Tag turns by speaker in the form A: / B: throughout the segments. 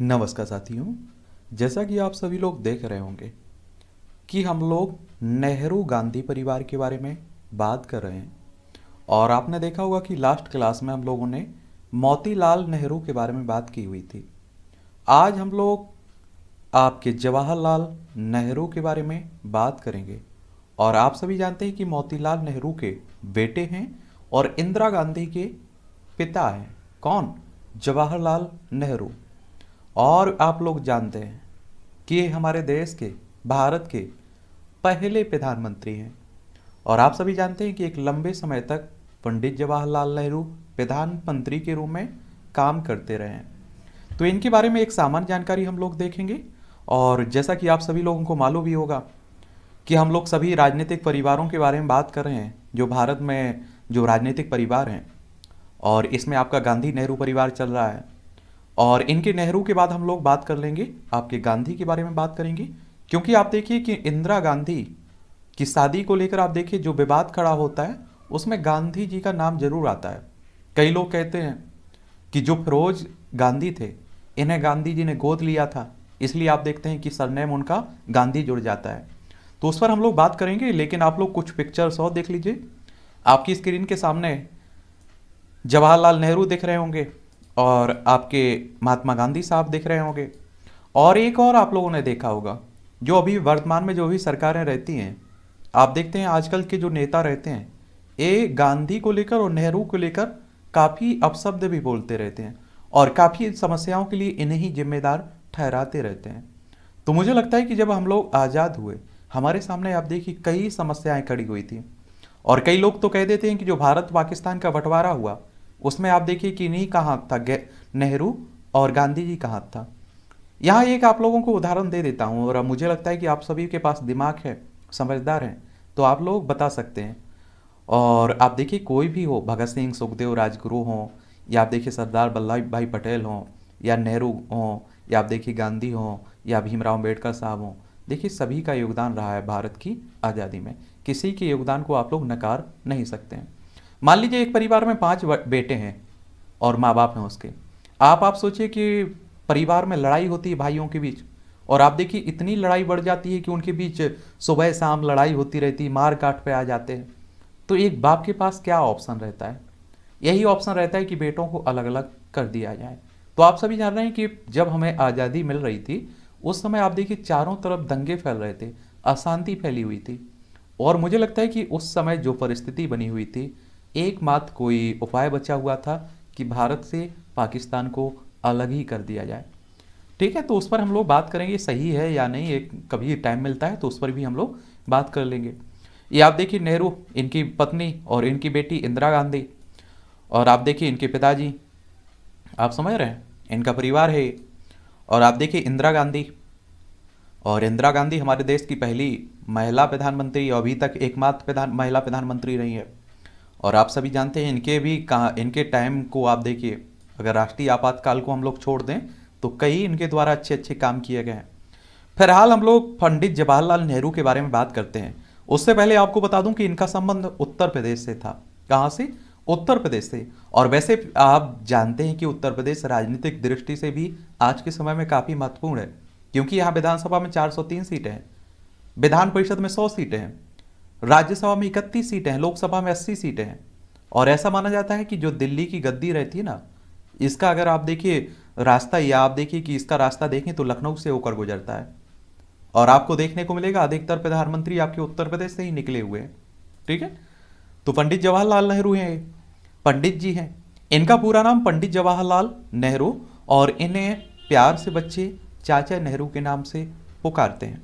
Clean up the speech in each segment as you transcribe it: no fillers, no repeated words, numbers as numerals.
A: नमस्कार साथियों। जैसा कि आप सभी लोग देख रहे होंगे कि हम लोग नेहरू गांधी परिवार के बारे में बात कर रहे हैं और आपने देखा होगा कि लास्ट क्लास में हम लोगों ने मोतीलाल नेहरू के बारे में बात की हुई थी। आज हम लोग आपके जवाहरलाल नेहरू के बारे में बात करेंगे और आप सभी जानते हैं कि मोतीलाल नेहरू के बेटे हैं और इंदिरा गांधी के पिता हैं। कौन? जवाहरलाल नेहरू। और आप लोग जानते हैं कि ये हमारे देश के, भारत के पहले प्रधानमंत्री हैं और आप सभी जानते हैं कि एक लंबे समय तक पंडित जवाहरलाल नेहरू प्रधानमंत्री के रूप में काम करते रहे हैं। तो इनके बारे में एक सामान्य जानकारी हम लोग देखेंगे। और जैसा कि आप सभी लोगों को मालूम भी होगा कि हम लोग सभी राजनीतिक परिवारों के बारे में बात कर रहे हैं, जो भारत में जो राजनीतिक परिवार हैं, और इसमें आपका गांधी नेहरू परिवार चल रहा है। और इनके नेहरू के बाद हम लोग बात कर लेंगे, आपके गांधी के बारे में बात करेंगे, क्योंकि आप देखिए कि इंदिरा गांधी की शादी को लेकर आप देखिए जो विवाद खड़ा होता है उसमें गांधी जी का नाम जरूर आता है। कई लोग कहते हैं कि जो फिरोज गांधी थे इन्हें गांधी जी ने गोद लिया था, इसलिए आप देखते हैं कि सरनेम उनका गांधी जुड़ जाता है। तो उस पर हम लोग बात करेंगे, लेकिन आप लोग कुछ पिक्चर्स और देख लीजिए। आपकी स्क्रीन के सामने जवाहरलाल नेहरू दिख रहे होंगे और आपके महात्मा गांधी साहब दिख रहे होंगे। और एक और आप लोगों ने देखा होगा, जो अभी वर्तमान में जो भी सरकारें रहती हैं, आप देखते हैं आजकल के जो नेता रहते हैं ये गांधी को लेकर और नेहरू को लेकर काफ़ी अपशब्द भी बोलते रहते हैं और काफ़ी समस्याओं के लिए इन्हें ही जिम्मेदार ठहराते रहते हैं। तो मुझे लगता है कि जब हम लोग आज़ाद हुए हमारे सामने आप देखिए कई समस्याएं खड़ी हुई थी और कई लोग तो कह देते हैं कि जो भारत पाकिस्तान का बंटवारा हुआ उसमें आप देखिए कि नहीं का हाथ था, नेहरू और गांधी जी का हाथ था। यहाँ एक आप लोगों को उदाहरण दे देता हूँ और अब मुझे लगता है कि आप सभी के पास दिमाग है, समझदार हैं, तो आप लोग बता सकते हैं। और आप देखिए कोई भी हो, भगत सिंह, सुखदेव, राजगुरु हों, या आप देखिए सरदार वल्लभ भाई पटेल हों, या नेहरू हों, या आप देखिए गांधी हों, या भीमराव अम्बेडकर साहब हों, देखिए सभी का योगदान रहा है भारत की आज़ादी में। किसी के योगदान को आप लोग नकार नहीं सकते हैं। मान लीजिए एक परिवार में 5 बेटे हैं और माँ बाप हैं उसके। आप सोचिए कि परिवार में लड़ाई होती है भाइयों के बीच, और आप देखिए इतनी लड़ाई बढ़ जाती है कि उनके बीच सुबह शाम लड़ाई होती रहती है, मार काट पे आ जाते हैं। तो एक बाप के पास क्या ऑप्शन रहता है? यही ऑप्शन रहता है कि बेटों को अलग अलग कर दिया जाए। तो आप सभी जान रहे हैं कि जब हमें आज़ादी मिल रही थी उस समय आप देखिए चारों तरफ दंगे फैल रहे थे, अशांति फैली हुई थी। और मुझे लगता है कि उस समय जो परिस्थिति बनी हुई थी, एकमात्र कोई उपाय बचा हुआ था कि भारत से पाकिस्तान को अलग ही कर दिया जाए। ठीक है, तो उस पर हम लोग बात करेंगे सही है या नहीं, एक कभी टाइम मिलता है तो उस पर भी हम लोग बात कर लेंगे। ये आप देखिए नेहरू, इनकी पत्नी और इनकी बेटी इंदिरा गांधी, और आप देखिए इनके पिताजी, आप समझ रहे हैं, इनका परिवार है। और आप देखिए इंदिरा गांधी, और इंदिरा गांधी हमारे देश की पहली महिला प्रधानमंत्री और अभी तक एकमात्र महिला प्रधानमंत्री रही है। और आप सभी जानते हैं इनके भी कहाँ, इनके टाइम को आप देखिए, अगर राष्ट्रीय आपातकाल को हम लोग छोड़ दें तो कई इनके द्वारा अच्छे अच्छे काम किए गए हैं। फिलहाल हम लोग पंडित जवाहरलाल नेहरू के बारे में बात करते हैं। उससे पहले आपको बता दूं कि इनका संबंध उत्तर प्रदेश से था। कहाँ से? उत्तर प्रदेश से। और वैसे आप जानते हैं कि उत्तर प्रदेश राजनीतिक दृष्टि से भी आज के समय में काफ़ी महत्वपूर्ण है, क्योंकि यहाँ विधानसभा में 403 सीटें हैं, विधान परिषद में 100 सीटें हैं, राज्यसभा में 31 सीटें हैं, लोकसभा में 80 सीटें हैं। और ऐसा माना जाता है कि जो दिल्ली की गद्दी रहती है ना, इसका अगर आप देखिए रास्ता, या आप देखिए कि इसका रास्ता देखें तो लखनऊ से होकर गुजरता है। और आपको देखने को मिलेगा अधिकतर प्रधानमंत्री आपके उत्तर प्रदेश से ही निकले हुए हैं। ठीक है, तो पंडित जवाहरलाल नेहरू हैं, पंडित जी हैं। इनका पूरा नाम पंडित जवाहरलाल नेहरू, और इन्हें प्यार से बच्चे चाचा नेहरू के नाम से पुकारते हैं।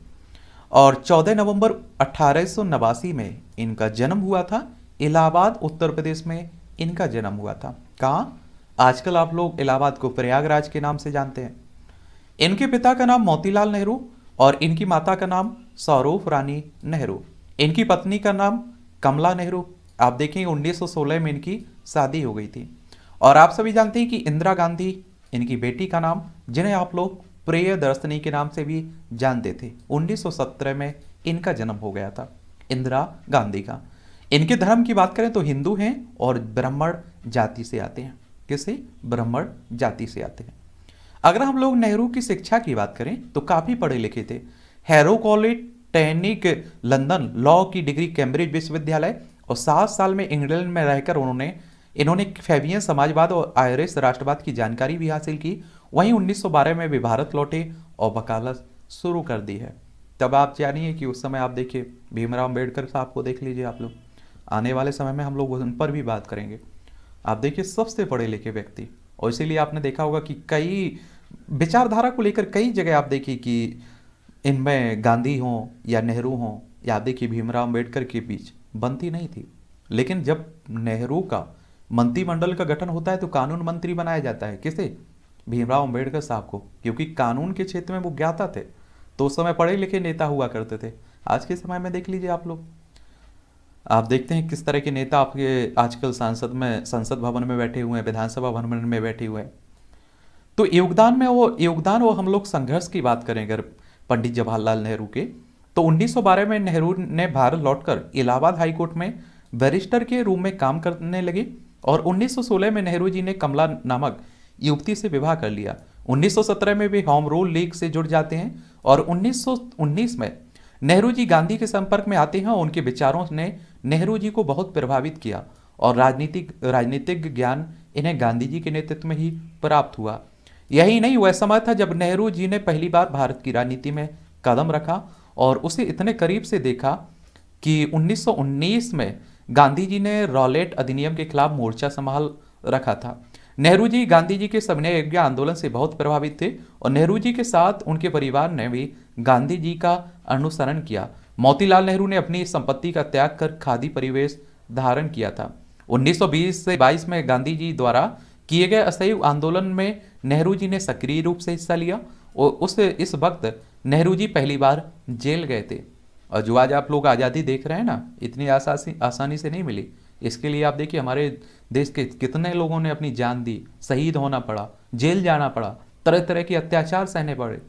A: और 14 नवंबर 1889 में इनका जन्म हुआ था। इलाहाबाद उत्तर प्रदेश में इनका जन्म हुआ था। कहाँ? आजकल आप लोग इलाहाबाद को प्रयागराज के नाम से जानते हैं। इनके पिता का नाम मोतीलाल नेहरू और इनकी माता का नाम स्वरूप रानी नेहरू। इनकी पत्नी का नाम कमला नेहरू। आप देखेंगे 1916 में इनकी शादी हो गई थी। और आप सभी जानते हैं कि इंदिरा गांधी इनकी बेटी का नाम, जिन्हें आप लोग प्रियदर्शनी के नाम से भी जानते थे, 1917 में इनका जन्म हो गया था, इंदिरा गांधी का। इनके धर्म की बात करें तो हिंदू हैं और ब्राह्मण जाति से आते हैं। किसे? ब्राह्मण जाति से आते हैं। अगर हम लोग नेहरू की शिक्षा की बात करें तो काफ़ी पढ़े लिखे थे। Harrow college, tannic, London, law की डिग्री कैम्ब्रिज विश्वविद्यालय, और 7 साल में इंग्लैंड में रहकर इन्होंने फैबियन समाजवाद और आयरिश राष्ट्रवाद की जानकारी भी हासिल की। वहीं 1912 में भी भारत लौटे और वकालत शुरू कर दी है। तब आप जानिए कि उस समय आप देखिए भीमराव अम्बेडकर साहब को देख लीजिए आप लोग। आने वाले समय में हम लोग उन पर भी बात करेंगे। आप देखिए सबसे पढ़े लिखे व्यक्ति, और इसीलिए आपने देखा होगा कि कई विचारधारा को लेकर कई जगह आप देखिए कि इनमें गांधी हों या नेहरू हों या आप देखिए भीमराव अम्बेडकर के बीच बनती नहीं थी। लेकिन जब नेहरू का मंत्रिमंडल का गठन होता है तो कानून मंत्री बनाया जाता है। किसे? भीमराव अम्बेडकर साहब को, क्योंकि कानून के क्षेत्र में वो ज्ञाता थे, तो उस समय पढ़े लिखे नेता हुआ करते थे। आज के समय में देख लीजिए आप लोग, आप देखते हैं किस तरह के नेता आपके आजकल संसद भवन में बैठे हुए हैं, विधानसभा भवन में बैठे हुए हैं। तो योगदान वो हम लोग संघर्ष की बात करें अगर पंडित जवाहरलाल नेहरू के, तो 1912 में नेहरू ने भारत लौटकर इलाहाबाद हाईकोर्ट में बैरिस्टर के रूप में काम करने लगे, और 1916 में नेहरू जी ने कमला नामक युवती से विवाह कर लिया। 1917 में भी होम रूल लीग से जुड़ जाते हैं, और 1919 में नेहरू जी गांधी के संपर्क में आते हैं, और उनके विचारों ने नेहरू जी को बहुत प्रभावित किया, और राजनीतिक ज्ञान इन्हें गांधी जी के नेतृत्व में ही प्राप्त हुआ। यही नहीं, वह समय था जब नेहरू जी ने पहली बार भारत की राजनीति में कदम रखा और उसे इतने करीब से देखा कि 1919 में गांधी जी ने रॉलेट अधिनियम के खिलाफ मोर्चा संभाल रखा था। नेहरू जी गांधी जी के सविनय अवज्ञा आंदोलन से बहुत प्रभावित थे, और नेहरू जी के साथ उनके परिवार ने भी गांधी जी का अनुसरण किया। मोतीलाल नेहरू ने अपनी संपत्ति का त्याग कर खादी परिवेश धारण किया था। 1920 से 22 में गांधी जी द्वारा किए गए असहयोग आंदोलन में नेहरू जी ने सक्रिय रूप से हिस्सा लिया, और इस वक्त नेहरू जी पहली बार जेल गए थे। और जो आज आप लोग आज़ादी देख रहे हैं ना, इतनी आसानी से नहीं मिली। इसके लिए आप देखिए हमारे देश के कितने लोगों ने अपनी जान दी, शहीद होना पड़ा, जेल जाना पड़ा, तरह तरह के अत्याचार सहने पड़े।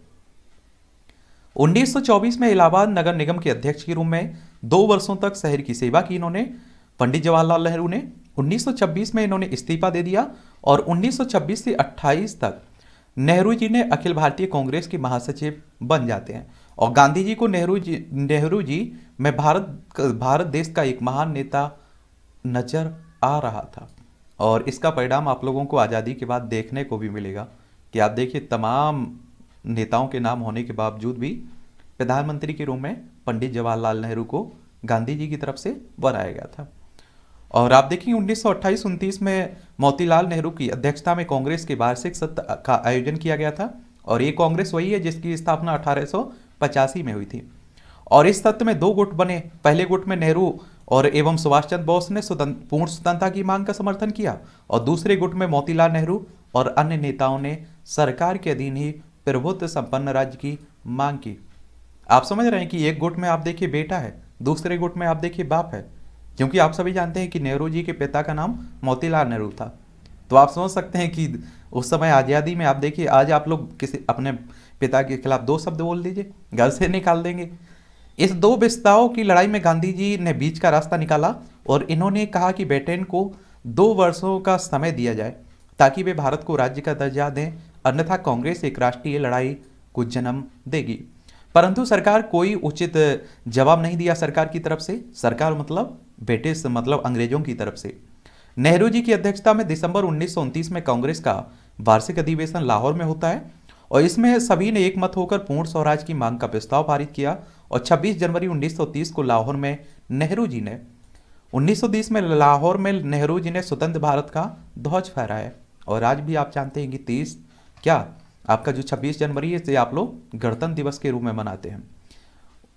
A: 1924 में इलाहाबाद नगर निगम के अध्यक्ष के रूप में 2 वर्षों तक शहर की सेवा की इन्होंने, पंडित जवाहरलाल नेहरू ने। 1926 में इन्होंने इस्तीफा दे दिया, और 1926 से 28 तक नेहरू जी ने अखिल भारतीय कांग्रेस के महासचिव बन जाते हैं, और गांधी जी को नेहरू जी में भारत देश का एक महान नेता नजर आ रहा था। और इसका परिणाम आप लोगों को आज़ादी के बाद देखने को भी मिलेगा कि आप देखिए तमाम नेताओं के नाम होने के बावजूद भी प्रधानमंत्री के रूप में पंडित जवाहरलाल नेहरू को गांधी जी की तरफ से बनाया गया था। और आप देखिए 1928-29 में मोतीलाल नेहरू की अध्यक्षता में कांग्रेस के वार्षिक सत्र का आयोजन किया गया था, और ये कांग्रेस वही है जिसकी स्थापना 1885 में हुई थी। और इस सत्र में 2 गुट बने। पहले गुट में नेहरू और एवं सुभाष चंद्र बोस ने पूर्ण स्वतंत्रता की मांग का समर्थन किया, और दूसरे गुट में मोतीलाल नेहरू और अन्य नेताओं ने सरकार के अधीन ही प्रभुत्व संपन्न राज्य की मांग की। आप समझ रहे हैं कि एक गुट में आप देखिए बेटा है, दूसरे गुट में आप देखिए बाप है, क्योंकि आप सभी जानते हैं कि नेहरू जी के पिता का नाम मोतीलाल नेहरू था। तो आप समझ सकते हैं कि उस समय आज़ादी में आप देखिए, आज आप लोग किसी अपने पिता के खिलाफ 2 शब्द बोल दीजिए, घर से निकाल देंगे। इस 2 विस्ताओं की लड़ाई में गांधी जी ने बीच का रास्ता निकाला, और इन्होंने कहा कि बेटेन को 2 वर्षों का समय दिया जाए ताकि वे भारत को राज्य का दर्जा दें, अन्यथा कांग्रेस एक राष्ट्रीय लड़ाई को जन्म देगी। परंतु सरकार कोई उचित जवाब नहीं दिया सरकार की तरफ से। सरकार मतलब ब्रिटिश, मतलब अंग्रेजों की तरफ से। नेहरू जी की अध्यक्षता में दिसंबर 1929 में कांग्रेस का वार्षिक अधिवेशन लाहौर में होता है, और इसमें सभी ने एकमत होकर पूर्ण स्वराज की मांग का प्रस्ताव पारित किया, और 26 जनवरी 1930 को लाहौर में नेहरू जी ने 1930 में लाहौर में नेहरू जी ने स्वतंत्र भारत का ध्वज फहराया। और आज भी आप जानते हैं कि 30 क्या आपका जो 26 जनवरी है इसे आप लोग गणतंत्र दिवस के रूप में मनाते हैं।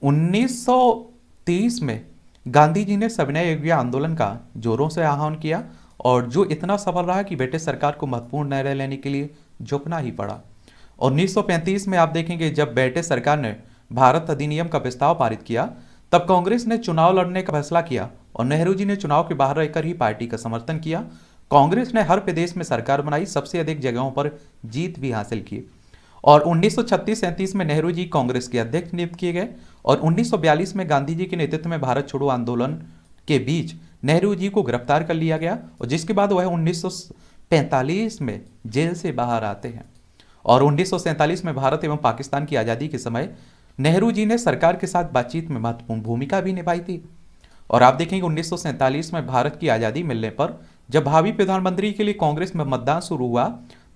A: 1930 में गांधी जी ने सविनय अवज्ञा आंदोलन का जोरों से आह्वान किया, और जो इतना सफल रहा कि ब्रिटिश सरकार को महत्वपूर्ण निर्णय लेने के लिए झुकना ही पड़ा। 1935 में आप देखेंगे जब ब्रिटिश सरकार ने भारत अधिनियम का प्रस्ताव पारित किया, तब कांग्रेस ने चुनाव लड़ने का फैसला किया, और नेहरू जी ने चुनाव के बाहर रहकर ही पार्टी का समर्थन किया। कांग्रेस ने हर प्रदेश में सरकार बनाई, सबसे अधिक जगहों पर जीत भी हासिल की। और 1936-37 में नेहरू जी कांग्रेस के अध्यक्ष नियुक्त किए गए, और 1942 में गांधी जी के नेतृत्व में भारत छोड़ो आंदोलन के बीच नेहरू जी को गिरफ्तार कर लिया गया, और जिसके बाद वह 1945 में जेल से बाहर आते हैं। और 1947 में भारत एवं पाकिस्तान की आज़ादी के समय नेहरू जी ने सरकार के साथ बातचीत में महत्वपूर्ण भूमिका भी निभाई थी। और आप देखेंगे 1947 में भारत की आज़ादी मिलने पर जब भावी प्रधानमंत्री के लिए कांग्रेस में मतदान शुरू हुआ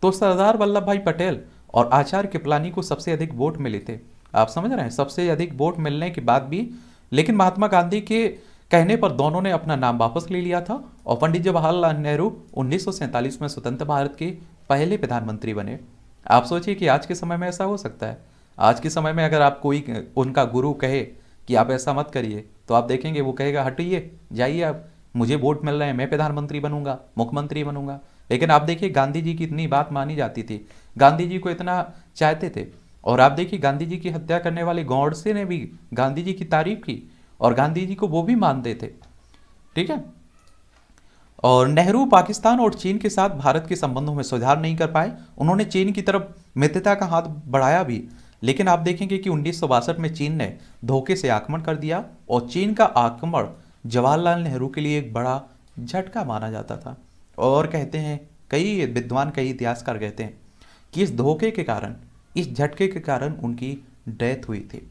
A: तो सरदार वल्लभ भाई पटेल और आचार्य कृपलानी को सबसे अधिक वोट मिले थे। आप समझ रहे हैं, सबसे अधिक वोट मिलने के बाद भी लेकिन महात्मा गांधी के कहने पर दोनों ने अपना नाम वापस ले लिया था और पंडित जवाहरलाल नेहरू 1947 में स्वतंत्र भारत के पहले प्रधानमंत्री बने। आप सोचिए कि आज के समय में ऐसा हो सकता है। आज के समय में अगर आप कोई उनका गुरु कहे कि आप ऐसा मत करिए तो आप देखेंगे वो कहेगा हटिए जाइए, आप मुझे वोट मिल रहे हैं, मैं प्रधानमंत्री बनूंगा, मुख्यमंत्री बनूंगा। लेकिन आप देखिए गांधी जी की इतनी बात मानी जाती थी, गांधी जी को इतना चाहते थे। और आप देखिए गांधी जी की हत्या करने वाले गौडसे ने भी गांधी जी की तारीफ की और गांधी जी को वो भी मानते थे। ठीक है। और नेहरू पाकिस्तान और चीन के साथ भारत के संबंधों में सुधार नहीं कर पाए। उन्होंने चीन की तरफ मित्रता का हाथ बढ़ाया भी, लेकिन आप देखेंगे कि 1962 में चीन ने धोखे से आक्रमण कर दिया और चीन का आक्रमण जवाहरलाल नेहरू के लिए एक बड़ा झटका माना जाता था। और कहते हैं कई विद्वान, कई इतिहासकार कहते हैं कि इस धोखे के कारण, इस झटके के कारण उनकी डेथ हुई थी।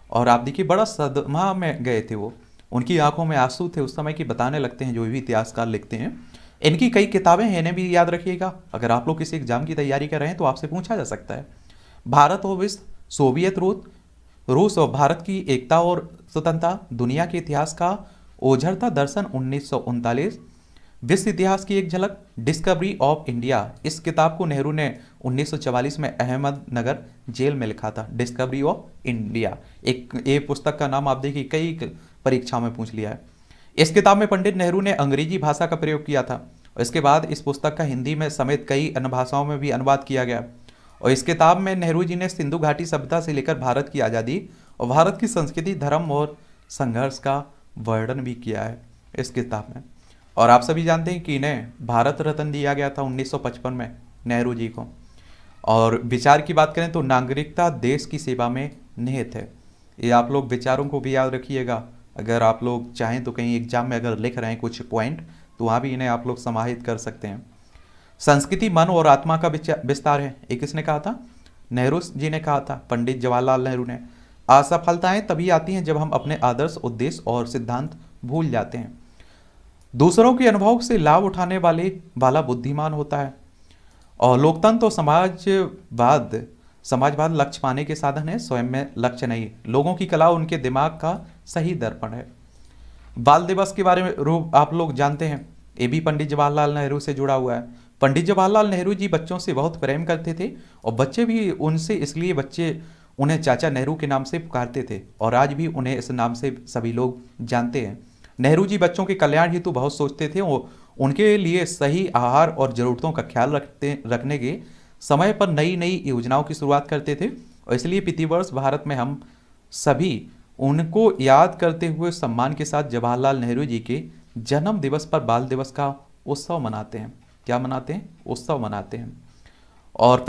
A: और आप देखिए बड़ा सदमा में गए थे वो, उनकी आंखों में आंसू थे उस समय की, बताने लगते हैं जो भी इतिहासकार लिखते हैं। इनकी कई किताबें हैं, इन्हें भी याद रखिएगा। अगर आप लोग किसी एग्जाम की तैयारी कर रहे हैं तो आपसे पूछा जा सकता है। भारत और विश्व, सोवियत रूस और भारत की एकता और स्वतंत्रता, दुनिया के इतिहास का ओझरता दर्शन 1939, विश्व इतिहास की एक झलक, डिस्कवरी ऑफ इंडिया। इस किताब को नेहरू ने 1944 में अहमदनगर जेल में लिखा था। डिस्कवरी ऑफ इंडिया ये पुस्तक का नाम आप देखिए कई परीक्षाओं में पूछ लिया है। इस किताब में पंडित नेहरू ने अंग्रेजी भाषा का प्रयोग किया था और इसके बाद इस पुस्तक का हिंदी में समेत कई अन्य भाषाओं में भी अनुवाद किया गया। और इस किताब में नेहरू जी ने सिंधु घाटी सभ्यता से लेकर भारत की आज़ादी और भारत की संस्कृति, धर्म और संघर्ष का वर्णन भी किया है इस किताब में। और आप सभी जानते हैं कि इन्हें भारत रत्न दिया गया था 1955 में नेहरू जी को। और विचार की बात करें तो नागरिकता देश की सेवा में निहित है। ये आप लोग विचारों को भी याद रखिएगा। अगर आप लोग चाहें तो कहीं एग्जाम में अगर लिख रहे हैं कुछ पॉइंट तो वहाँ भी इन्हें आप लोग समाहित कर सकते हैं। संस्कृति मन और आत्मा का विस्तार है, ये किसने कहा था? नेहरू जी ने कहा था, पंडित जवाहरलाल नेहरू ने। असफलताएं तभी आती हैं जब हम अपने आदर्श, उद्देश्य और सिद्धांत भूल जाते हैं। दूसरों के अनुभव से लाभ उठाने वाला बुद्धिमान होता है। और लोकतंत्र और समाजवाद लक्ष्य पाने के साधन है, स्वयं में लक्ष्य नहीं। लोगों की कला उनके दिमाग का सही दर्पण है। बाल दिवस के बारे में आप लोग जानते हैं, ये भी पंडित जवाहरलाल नेहरू से जुड़ा हुआ है। पंडित जवाहरलाल नेहरू जी बच्चों से बहुत प्रेम करते थे और बच्चे भी उनसे, इसलिए बच्चे उन्हें चाचा नेहरू के नाम से पुकारते थे और आज भी उन्हें इस नाम से सभी लोग जानते हैं। नेहरू जी बच्चों के कल्याण हेतु बहुत सोचते थे और उनके लिए सही आहार और ज़रूरतों का ख्याल रखने के समय पर नई नई योजनाओं की शुरुआत करते थे। और इसलिए प्रतिवर्ष भारत में हम सभी उनको याद करते हुए सम्मान के साथ जवाहरलाल नेहरू जी के जन्म दिवस पर बाल दिवस का उत्सव मनाते हैं। क्या मनाते हैं? उत्सव मनाते हैं। और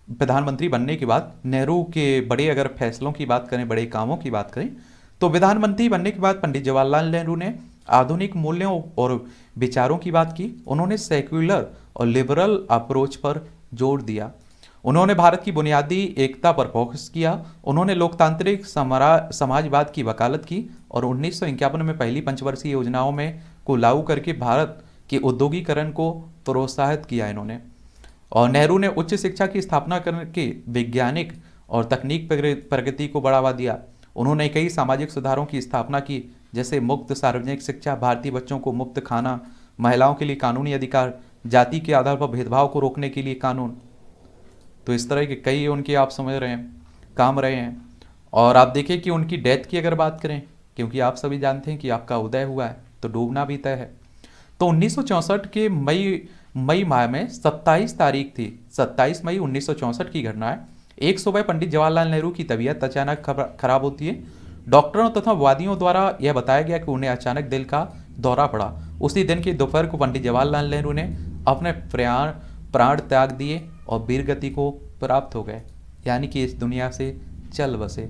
A: प्रधानमंत्री बनने के बाद नेहरू के बड़े अगर फैसलों की बात करें, बड़े कामों की बात करें, तो प्रधानमंत्री बनने के बाद पंडित जवाहरलाल नेहरू ने आधुनिक मूल्यों और विचारों की बात की। उन्होंने सेक्युलर और लिबरल अप्रोच पर जोर दिया। उन्होंने भारत की बुनियादी एकता पर फोकस किया। उन्होंने लोकतांत्रिक समाजवाद की वकालत की और 1951 में पहली पंचवर्षीय योजनाओं में को लागू करके भारत के औद्योगिकरण को प्रोत्साहित किया इन्होंने। और नेहरू ने उच्च शिक्षा की स्थापना करके वैज्ञानिक और तकनीक प्रगति को बढ़ावा दिया। उन्होंने कई सामाजिक सुधारों की स्थापना की, जैसे मुफ्त सार्वजनिक शिक्षा, भारतीय बच्चों को मुफ्त खाना, महिलाओं के लिए कानूनी अधिकार, जाति के आधार पर भेदभाव को रोकने के लिए कानून। तो इस तरह के कई उनके आप समझ रहे हैं काम रहे हैं। और आप देखिए कि उनकी डेथ की अगर बात करें, क्योंकि आप सभी जानते हैं कि आपका उदय हुआ है तो डूबना भी तय है। तो 1964 के मई माह में 27 तारीख थी, 27 मई 1964 की घटना है। एक सुबह पंडित जवाहरलाल नेहरू की तबीयत अचानक खराब होती है। डॉक्टरों तथा वादियों द्वारा यह बताया गया कि उन्हें अचानक दिल का दौरा पड़ा। उसी दिन की दोपहर को पंडित जवाहरलाल नेहरू ने अपने प्राण त्याग दिए और वीर गति को प्राप्त हो गए, यानी कि इस दुनिया से चल बसे।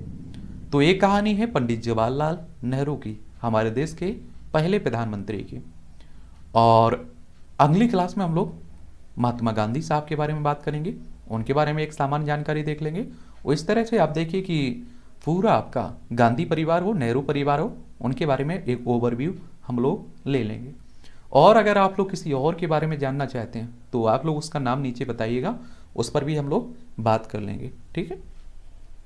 A: तो ये कहानी है पंडित जवाहरलाल नेहरू की, हमारे देश के पहले प्रधानमंत्री की। और अगली क्लास में हम लोग महात्मा गांधी साहब के बारे में बात करेंगे, उनके बारे में एक सामान्य जानकारी देख लेंगे। और इस तरह से आप देखिए कि पूरा आपका गांधी परिवार हो, नेहरू परिवार हो, उनके बारे में एक ओवरव्यू हम लोग ले लेंगे। और अगर आप लोग किसी और के बारे में जानना चाहते हैं तो आप लोग उसका नाम नीचे बताइएगा, उस पर भी हम लोग बात कर लेंगे। ठीक है।